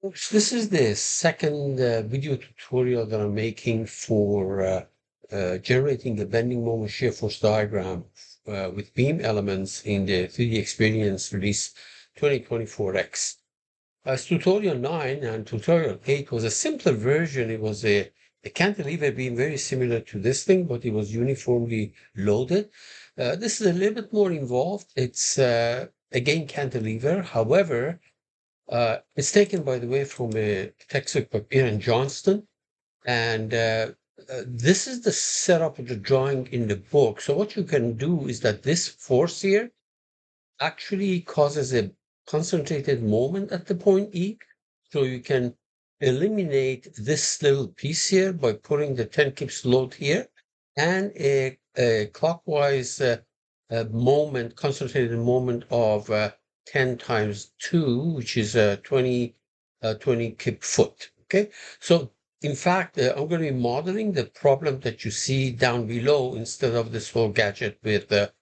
Oops, this is the second video tutorial that I'm making for generating a bending moment shear force diagram with beam elements in the 3D Experience release 2024X. As tutorial 9 and tutorial 8 was a simpler version. It was a cantilever beam very similar to this thing, but it was uniformly loaded. This is a little bit more involved. It's again cantilever. However, it's taken, by the way, from a textbook by Beer Johnston, and this is the setup of the drawing in the book. So what you can do is that this force here actually causes a concentrated moment at the point E. So you can eliminate this little piece here by putting the 10 kips load here and a clockwise moment, concentrated moment of 10 times 2, which is 20 kip foot. Okay, so in fact, I'm going to be modeling the problem that you see down below instead of this whole gadget with that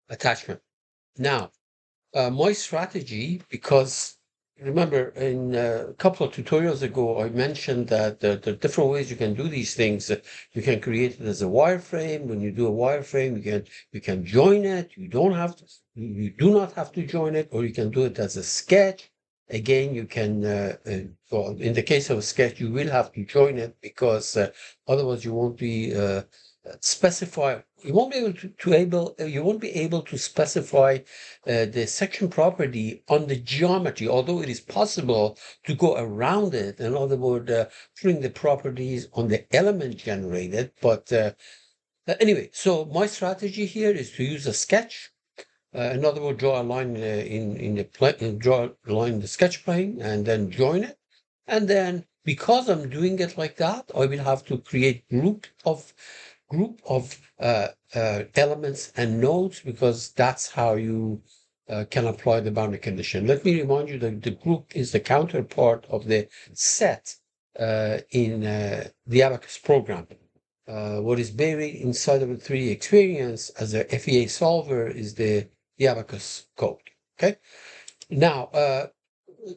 attachment. Now, my strategy, because remember in a couple of tutorials ago, I mentioned that the different ways you can do these things. You can create it as a wireframe. When you do a wireframe, you can join it. You don't have to. You do not have to join it, or you can do it as a sketch. Again, you can. Well, in the case of a sketch, you will have to join it because otherwise you won't be specify. You won't be able you won't be able to specify the section property on the geometry, although it is possible to go around it. In other words, putting the properties on the element generated. But anyway, so my strategy here is to use a sketch. In other words, draw a line in the plane, draw a line in the sketch plane, and then join it. And then, because I'm doing it like that, I will have to create group of elements and nodes, because that's how you can apply the boundary condition. Let me remind you that the group is the counterpart of the set in the Abacus program. What is buried inside of the 3D experience as a FEA solver is the Abacus code. Okay. Now,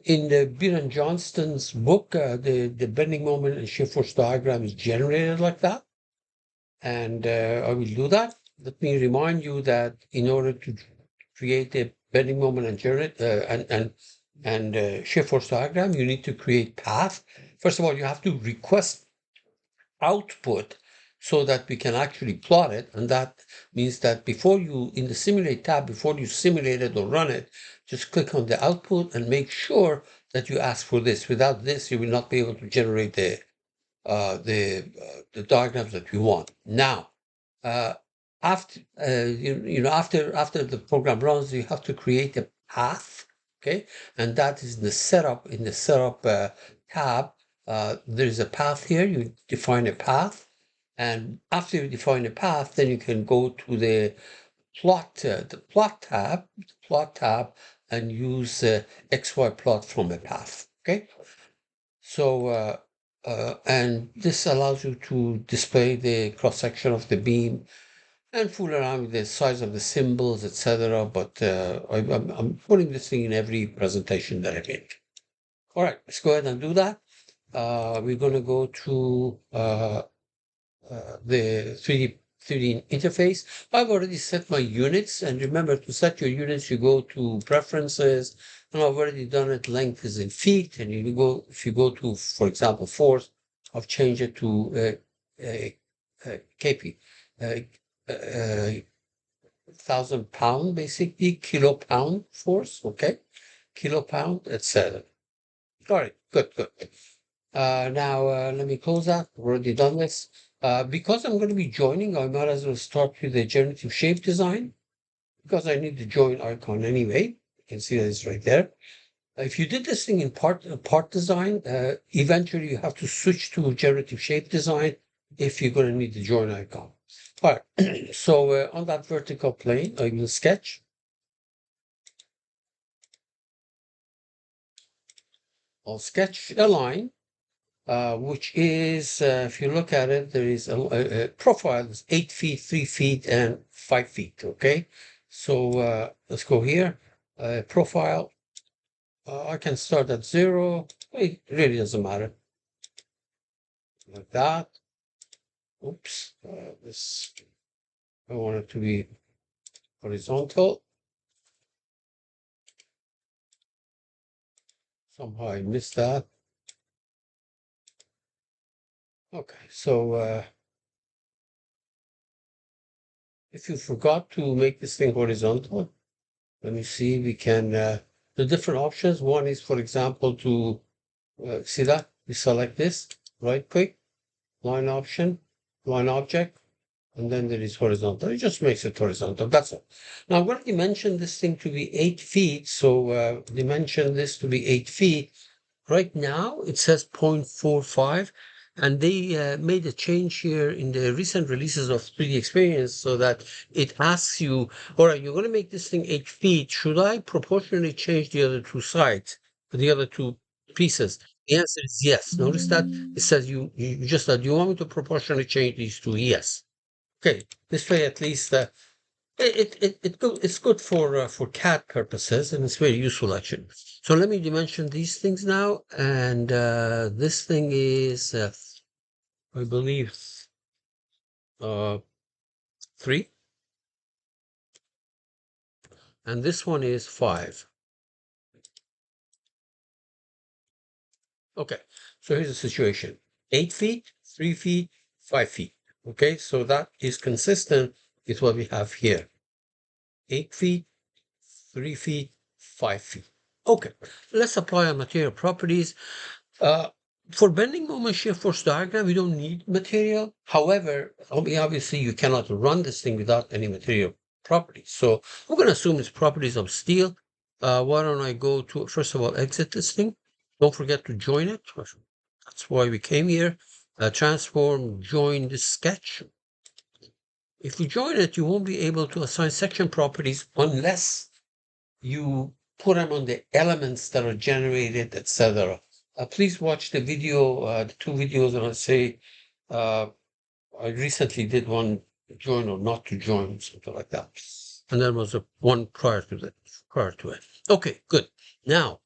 in the Beer Johnston's book, the bending moment and shear force diagram is generated like that. And I will do that. Let me remind you that in order to create a bending moment and generate and shear force diagram, you need to create path. First of all, you have to request output so that we can actually plot it. And that means that in the simulate tab, before you simulate it or run it, just click on the output and make sure that you ask for this. Without this, you will not be able to generate the diagrams that we want. Now, after after the program runs, you have to create a path. Okay, and that is the setup. In the setup tab, there is a path here. You define a path, and after you define a path, then you can go to the plot tab, and use XY plot from a path. Okay, so and this allows you to display the cross-section of the beam and fool around with the size of the symbols, etc. But I'm putting this thing in every presentation that I make. All right, let's go ahead and do that. We're going to go to the 3D interface. I've already set my units, and remember, to set your units, you go to preferences, and I've already done it. Length is in feet, and if you go to, for example, force, I've changed it to kp, 1,000 pound, basically kilo-pound force. Okay, kilo-pound, etc. All right, good. Now let me close that. I've already done this. Because I'm going to be joining, I might as well start with the generative shape design, because I need the join icon anyway. You can see that it's right there. If you did this thing in part design, eventually you have to switch to generative shape design if you're going to need the join icon. All right, so on that vertical plane, I will sketch. I'll sketch a line, which is, if you look at it, there is a profile that's 8 feet, 3 feet, and 5 feet. Okay, so let's go here. Profile. I can start at 0. It really doesn't matter. Like that. Oops. This, I want it to be horizontal. Somehow I missed that. Okay, so if you forgot to make this thing horizontal, let me see, we can, the different options. One is, for example, to see that we select this, right click, line option, line object, and then there is horizontal. It just makes it horizontal. That's all. Now I'm going to dimension this thing to be 8 feet. So dimension this to be 8 feet. Right now it says 0.45, and they made a change here in the recent releases of 3D Experience so that it asks you, all right, you're going to make this thing 8 feet. Should I proportionally change the other two sides, the other two pieces? The answer is yes. Notice that it says you just said, do you want me to proportionally change these two? Yes. Okay, this way at least it's good for CAD purposes, and it's very useful actually. So let me dimension these things now, and this thing is I believe 3, and this one is 5. Okay, so here's the situation: 8 feet, 3 feet, 5 feet. Okay, so that is consistent with what we have here: 8 feet, 3 feet, 5 feet. Okay, let's apply our material properties. Uh, for bending moment shear force diagram, we don't need material. However, obviously you cannot run this thing without any material properties. So I'm going to assume it's properties of steel. Why don't I go to, first of all, exit this thing. Don't forget to join it. That's why we came here. Transform, join this sketch. If you join it, you won't be able to assign section properties unless you put them on the elements that are generated, etc. Please watch the video, the 2 videos that I say. I recently did one, join or not to join, something like that. And there was one prior to that, prior to it. Okay, good. Now,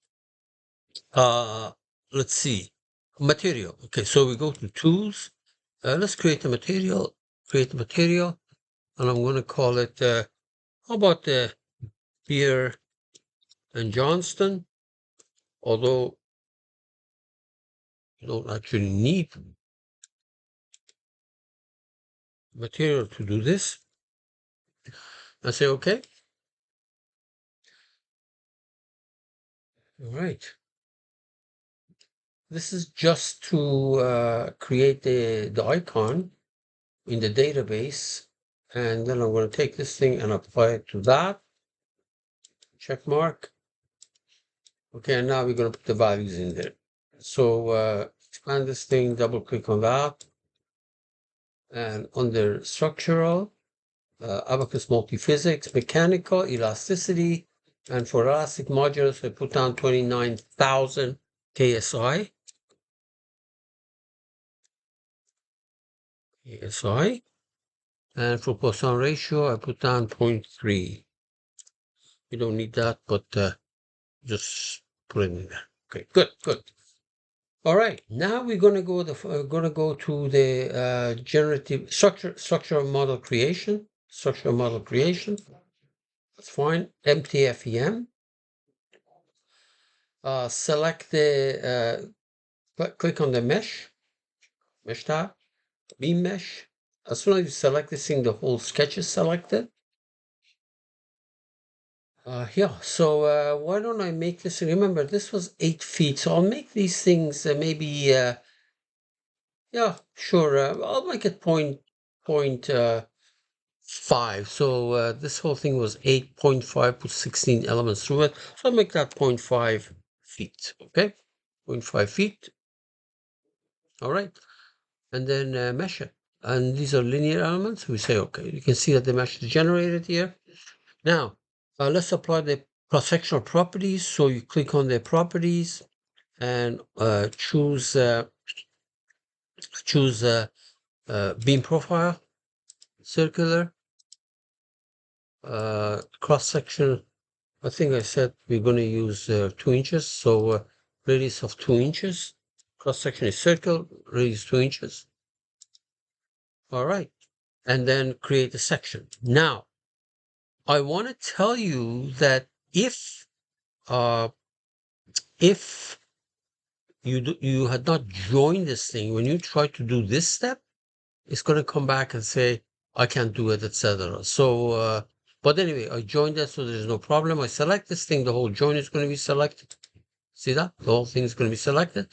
let's see. Material. Okay, so we go to tools. Let's create a material, and I'm going to call it, how about the Beer and Johnston? Although you don't actually need material to do this. I say, okay. All right. This is just to create the icon in the database. And then I'm going to take this thing and apply it to that. Check mark. Okay, and now we're going to put the values in there. So expand this thing, double click on that. And under structural, Abacus multiphysics, mechanical, elasticity, and for elastic modulus, I put down 29,000 KSI. And for Poisson ratio, I put down 0.3. You don't need that, but just put it in there. Okay, good. All right, now we're gonna go to the generative structural model creation. That's fine. MTFEM. Select the click on the mesh tab, beam mesh. As soon as you select this thing, the whole sketch is selected. Yeah, so why don't I make this? Remember, this was 8 feet, so I'll make these things maybe, yeah, sure. I'll make it point 5. So this whole thing was 8.5, put 16 elements through it. So I'll make that 0.5 feet, okay? 0.5 feet. All right. And then mesh it. And these are linear elements. We say, okay, you can see that the mesh is generated here. Now, let's apply the cross-sectional properties. So you click on the properties and choose beam profile, circular, cross-section I think I said we're going to use 2 inches. So radius of 2 inches. Cross section is circle, radius 2 inches. All right. And then create a section. Now, I want to tell you that if you had not joined this thing, when you try to do this step, it's going to come back and say, I can't do it, etc. So, but anyway, I joined that, so there's no problem. I select this thing, the whole join is going to be selected. See that? The whole thing is going to be selected.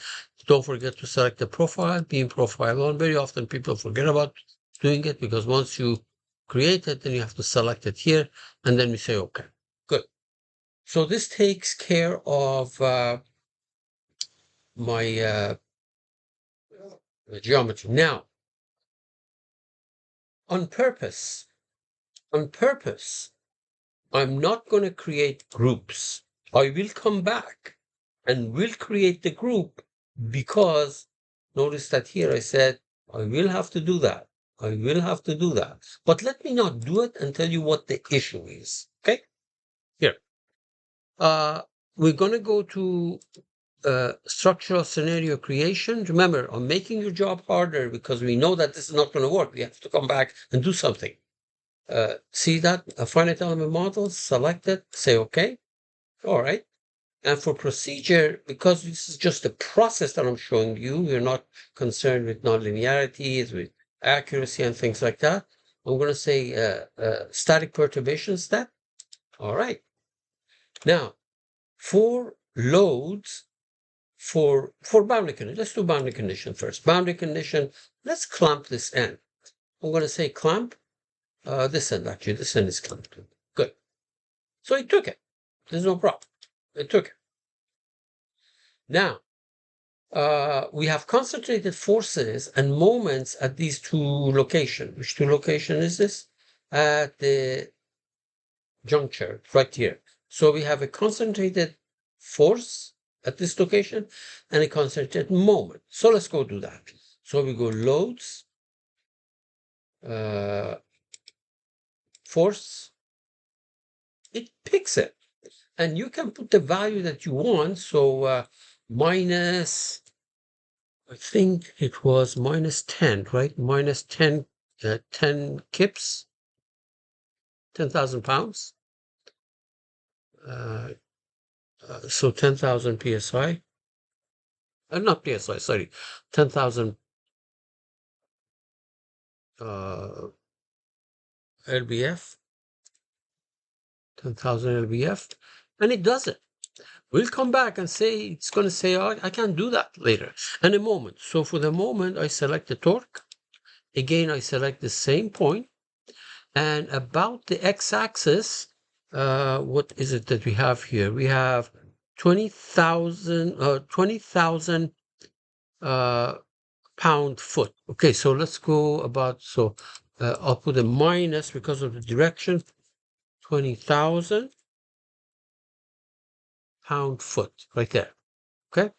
Don't forget to select the profile, beam profile on. Very often people forget about doing it because once you create it, then you have to select it here, and then we say, okay, good. So this takes care of my geometry. Now, on purpose, I'm not going to create groups. I will come back and will create the group because notice that here I said, I will have to do that. I will have to do that. But let me not do it and tell you what the issue is. Okay? Here. We're going to go to structural scenario creation. Remember, I'm making your job harder because we know that this is not going to work. We have to come back and do something. See that? A finite element model, select it, say OK. All right. And for procedure, because this is just a process that I'm showing you, we're not concerned with nonlinearities, with accuracy and things like that. I'm going to say static perturbation step. All right. Now, for loads, for boundary condition, let's do boundary condition first. Boundary condition, let's clamp this end. I'm going to say clamp this end, actually. This end is clamped. Good. So it took it. There's no problem. It took it. Now, we have concentrated forces and moments at these two locations. Which two location is this? At the juncture, right here. So we have a concentrated force at this location and a concentrated moment. So let's go do that. So we go loads, force, it picks it. And you can put the value that you want. So minus, I think it was minus 10, right? Minus 10, 10 kips, 10,000 pounds. So 10,000 psi. Not psi, sorry, 10,000 lbf, 10,000 lbf, and it does it. We'll come back and say, it's going to say, oh, I can't do that later. And a moment. So for the moment, I select the torque. Again, I select the same point. And about the x-axis, what is it that we have here? We have 20,000 pound foot. Okay, so let's go about, so I'll put a minus because of the direction, 20,000 pound foot right there. Okay,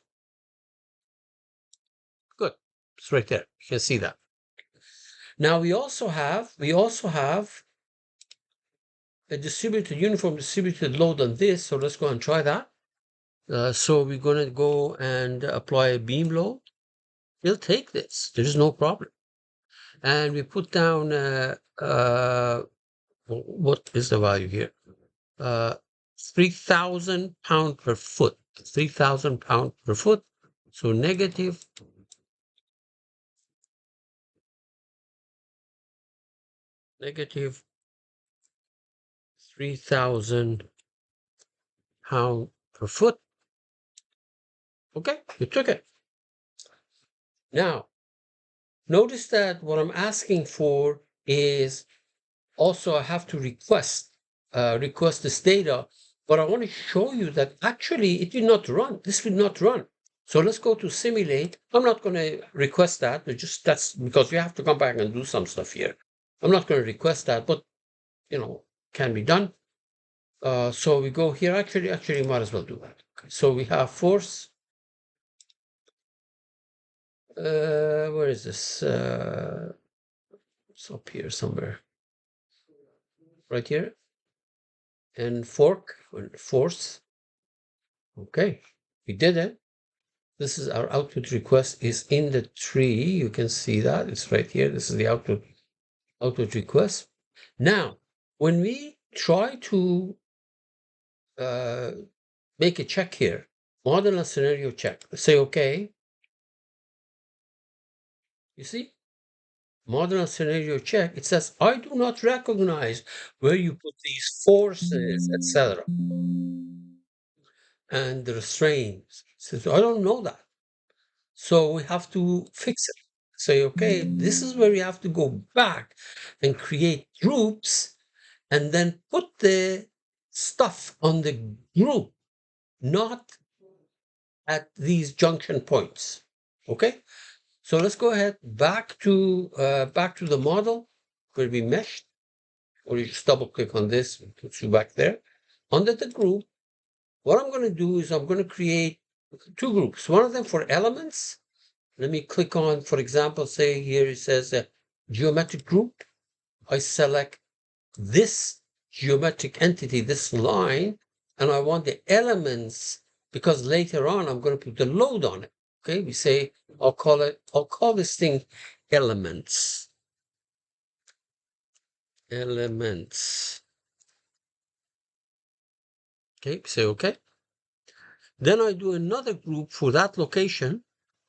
good. It's right there. You can see that. Now we also have a uniform distributed load on this. So let's go and try that. So we're going to go and apply a beam load. We'll take this. There is no problem. And we put down, what is the value here? 3,000 pound per foot. 3,000 pound per foot. So negative 3,000 pound per foot. Okay, you took it. Now, notice that what I'm asking for is also I have to request this data, but I want to show you that actually it did not run. This will not run. So let's go to simulate. I'm not going to request that. That's because you have to come back and do some stuff here. I'm not going to request that, but can be done. So we go here. Actually, might as well do that. Okay. So we have force. Where is this? It's up here somewhere. Right here. and force. Okay, we did it. This is our output request is in the tree. You can see that it's right here. This is the output request. Now, when we try to uh, make a check here, model and scenario check, say okay. You see, model and scenario check. It says I do not recognize where you put these forces, etc., and the restraints. Says I don't know that. So we have to fix it. Say, okay, this is where we have to go back and create groups and then put the stuff on the group, not at these junction points. Okay, so let's go ahead back to the model where we meshed, or you just double click on this and puts you back there. Under the group, what I'm going to do is I'm going to create two groups. One of them for elements. Let me click on, for example, say here it says a geometric group. I select this geometric entity, this line, and I want the elements because later on I'm going to put the load on it. Okay, we say I'll call this thing elements. Elements. Okay, say okay. Then I do another group for that location,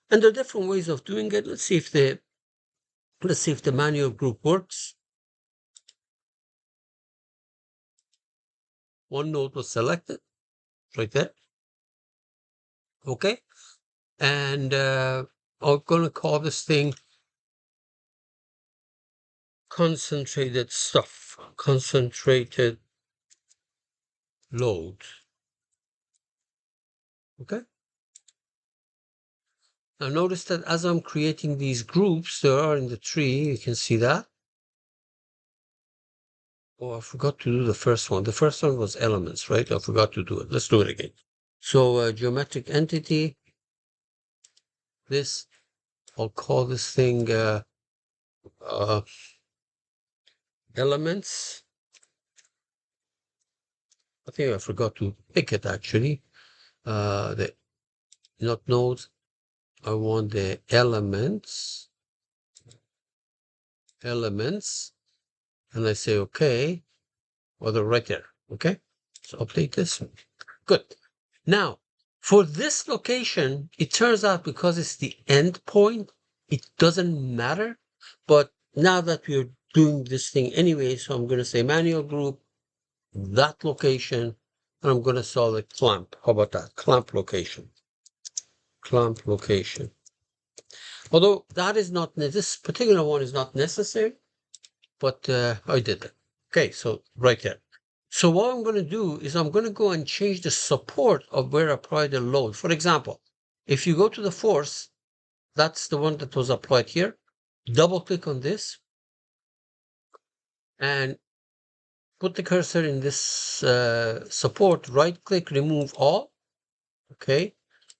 and there are different ways of doing it. Let's see if the manual group works. One node was selected right there. Okay, and I'm going to call this thing concentrated stuff, concentrated load. Okay. Now notice that as I'm creating these groups, there are in the tree, you can see that. Oh, I forgot to do the first one. The first one was elements, right? I forgot to do it. Let's do it again. So geometric entity, this, I'll call this thing elements. I think I forgot to pick it actually. The not nodes. I want the elements, and I say okay. Well, they're right there. Okay, so update this. Good. Now, for this location, it turns out because it's the end point, it doesn't matter. But now that we're doing this thing anyway, so I'm going to say manual group, that location, and I'm going to solve a clamp. How about that? Clamp location. Clamp location. Although that is not, this particular one is not necessary, but I did it. Okay, so right there. So what I'm going to do is I'm going to go and change the support of where I apply the load. For example, if you go to the force, that's the one that was applied here. Double click on this and put the cursor in this support, right click, remove all. Okay.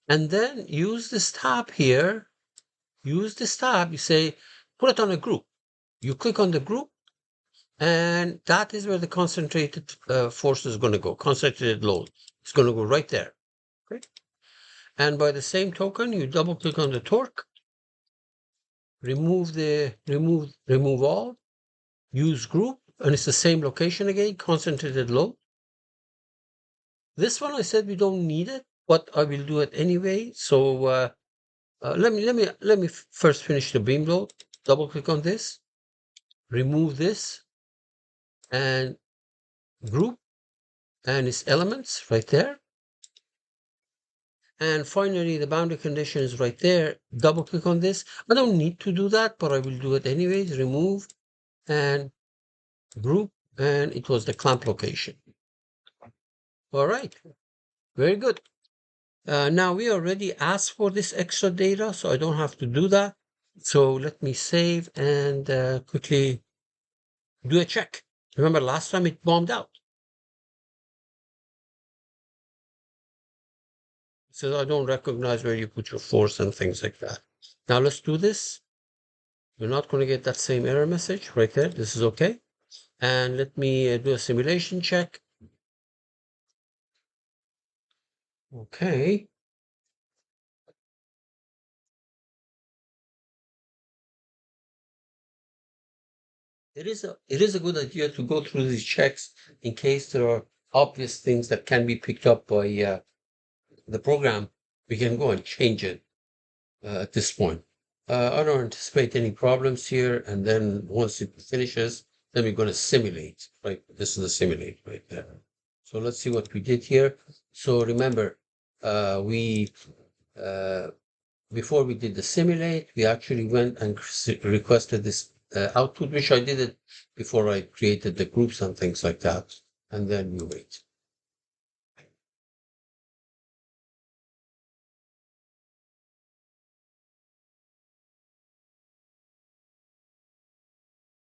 And then use this tab here. Use this tab. You say, put it on a group. You click on the group, and that is where the concentrated force is going to go. Concentrated load. It's going to go right there. Okay. And by the same token, you double click on the torque, remove all, use group, and it's the same location again, concentrated load. This one I said we don't need it, but I will do it anyway. So let me first finish the beam load. Double click on this, remove this, and group, and its elements right there. And finally, the boundary condition is right there. Double click on this. I don't need to do that, but I will do it anyways. Remove and group, and it was the clamp location. All right, very good. Now we already asked for this extra data, so I don't have to do that. So let me save and quickly do a check. Remember last time it bombed out. It says I don't recognize where you put your force and things like that. Now let's do this. You're not going to get that same error message right there. This is okay. And let me do a simulation check. Okay. It is a good idea to go through these checks in case there are obvious things that can be picked up by the program. We can go and change it at this point. I don't anticipate any problems here. And then once it finishes, then we're going to simulate, right? This is the simulate right there. So let's see what we did here. So remember, we uh, before we did the simulate, we actually went and requested this output, which I did it before I created the groups and things like that. And then we wait.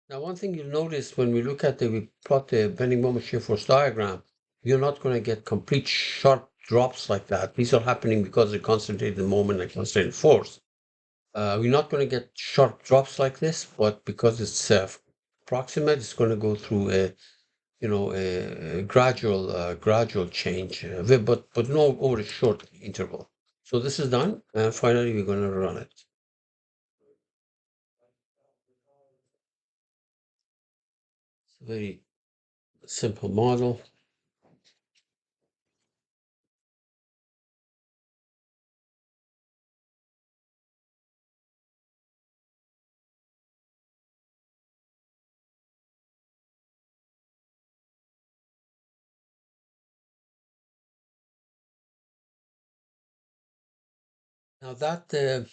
Now, one thing you'll notice when we look at we plot the bending moment shear force diagram, you're not going to get complete sharp drops like that. These are happening because of concentrated moment and concentrated force. We're not going to get sharp drops like this, but because it's proximate, it's going to go through a gradual change, but no over a short interval. So this is done, and finally we're going to run it. It's a very simple model. Now that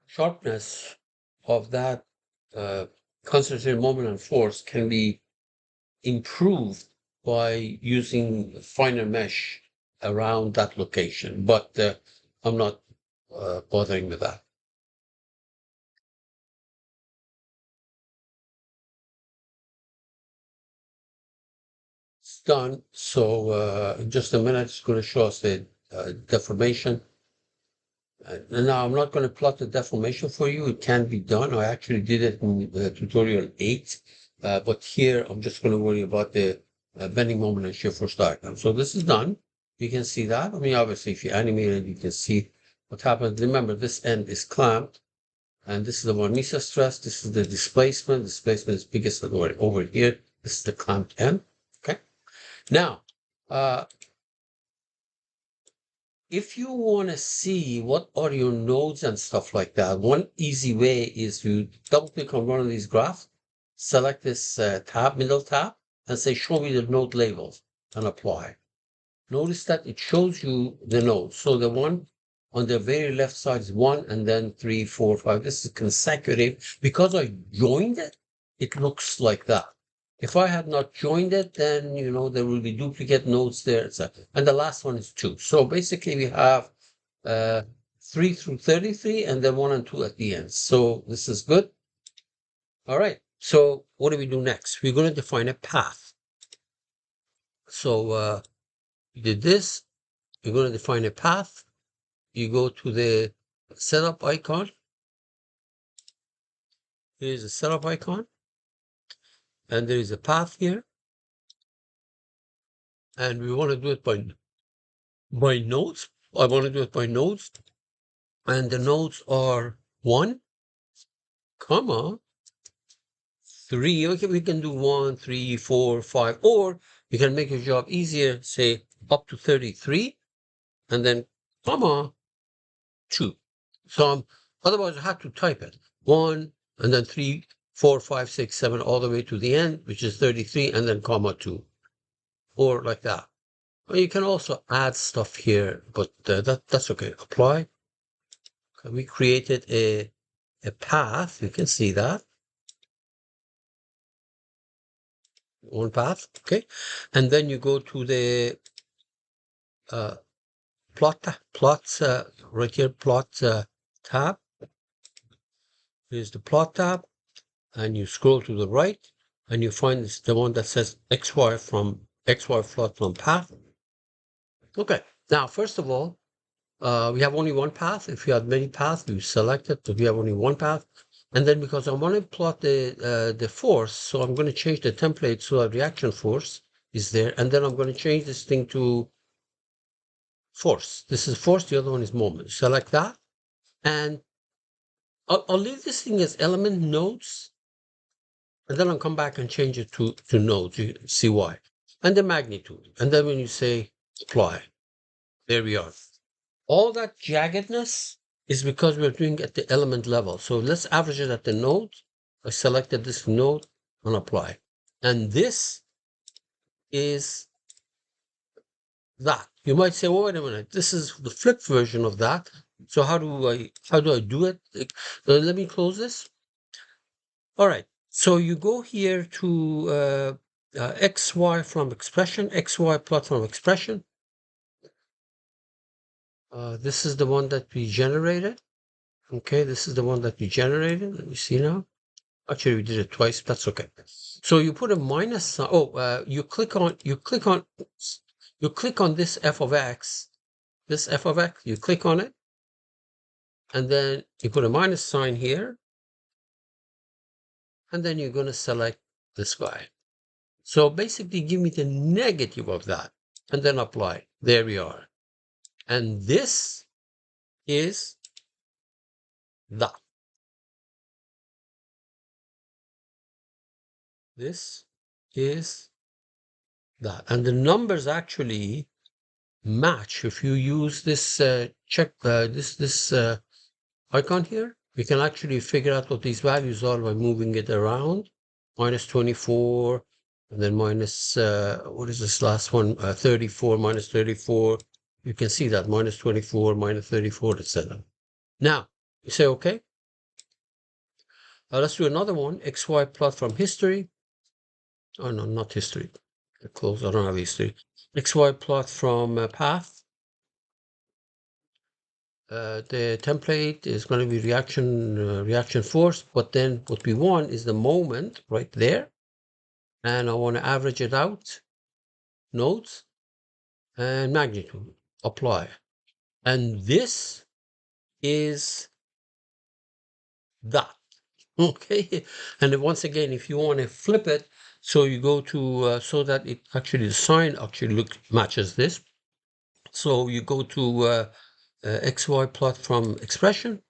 sharpness of that uh, concentrated moment and force can be improved by using finer mesh around that location, but I'm not bothering with that. It's done. So in just a minute, it's going to show us the deformation. And now I'm not going to plot the deformation for you. It can be done. I actually did it in tutorial 8. But here I'm just going to worry about the bending moment and shear force diagram. So this is done. You can see that. I mean, obviously, if you animate it, you can see what happens. Remember, this end is clamped, and this is the von Mises stress. This is the displacement. Displacement is biggest over here. This is the clamped end. Okay. Now, uh, if you want to see what are your nodes and stuff like that, one easy way is to double click on one of these graphs, select this middle tab, and say, show me the node labels, and apply. Notice that it shows you the nodes. So the one on the very left side is 1, and then 3, 4, 5. This is consecutive. Because I joined it, it looks like that. If I had not joined it, then there will be duplicate nodes there, etc. And the last one is 2. So basically we have uh, 3 through 33, and then 1 and 2 at the end. So this is good. All right. So what do we do next? We're going to define a path. So we did this. You're going to define a path. You go to the setup icon. Here's a setup icon, and there is a path here. And we want to do it by nodes. I want to do it by nodes, and the nodes are 1, comma 3. Okay, we can do 1, 3, 4, 5, or we can make your job easier. Say up to 33, and then comma 2. So otherwise I have to type it 1 and then 3, 4, 5, 6, 7 all the way to the end, which is 33, and then comma 2, or like that. Well, you can also add stuff here, but that's okay. Apply. Okay, we created a path. You can see that one path. Okay, and then you go to the uh, plots right here. Plot tab. Here's the plot tab, and you scroll to the right, and you find this, the one that says XY plot from path. Okay, now first of all, we have only one path. If you have many paths, you select it, but we have only one path. And then because I want to plot the force, so I'm going to change the template so that reaction force is there. And then I'm going to change this thing to force. This is force, the other one is moment. Select that, and I'll leave this thing as element nodes, and then I'll come back and change it to nodes. You see why. And the magnitude. And then when you say apply, there we are. All that jaggedness is because we're doing at the element level. So let's average it at the node. I selected this node and apply. And this is that. You might say, well, wait a minute, this is the flipped version of that. So how do I do it? Let me close this. All right. So you go here to XY from expression, XY plot from expression. This is the one that we generated. Okay, this is the one that we generated. Let me see now. Actually, we did it twice. That's okay. So you put a minus sign. Oh, you click on this f of x. This f of x. You click on it, and then you put a minus sign here, and then you're going to select this guy. So basically, give me the negative of that, and then apply. There we are. And this is that. This is that. And the numbers actually match. If you use this this icon here, we can actually figure out what these values are by moving it around. Minus 24, and then minus, what is this last one? 34, minus 34. You can see that, minus 24, minus 34, etc. Now, you say, okay. Let's do another one, XY plot from history. Oh, no, not history. Close, I don't have history. XY plot from path. The template is going to be reaction force, but then what we want is the moment right there, and I want to average it out, nodes, and magnitude, apply. And this is that, okay? And then once again, if you want to flip it, so you go to, so that it actually, the sign actually matches this. So you go to XY plot from expression.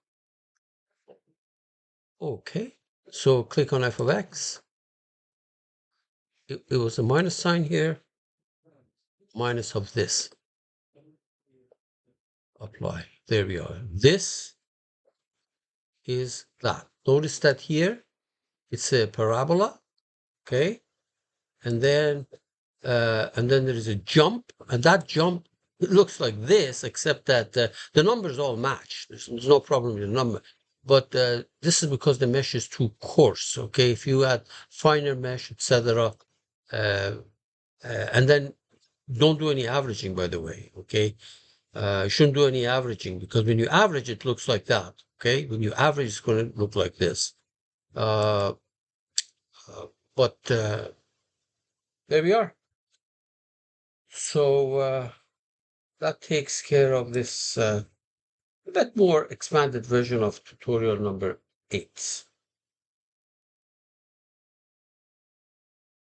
Okay, so click on f of x. It was a minus sign here, minus of this. Apply. There we are. This is that. Notice that here it's a parabola, okay, and then there is a jump, and that jump, it looks like this, except that the numbers all match. There's no problem with the number, but this is because the mesh is too coarse. Okay, if you add finer mesh, etc., and then don't do any averaging, by the way. Okay, you shouldn't do any averaging, because when you average, it looks like that. Okay, when you average, it's going to look like this. But there we are. So that takes care of this a bit more expanded version of tutorial number 8.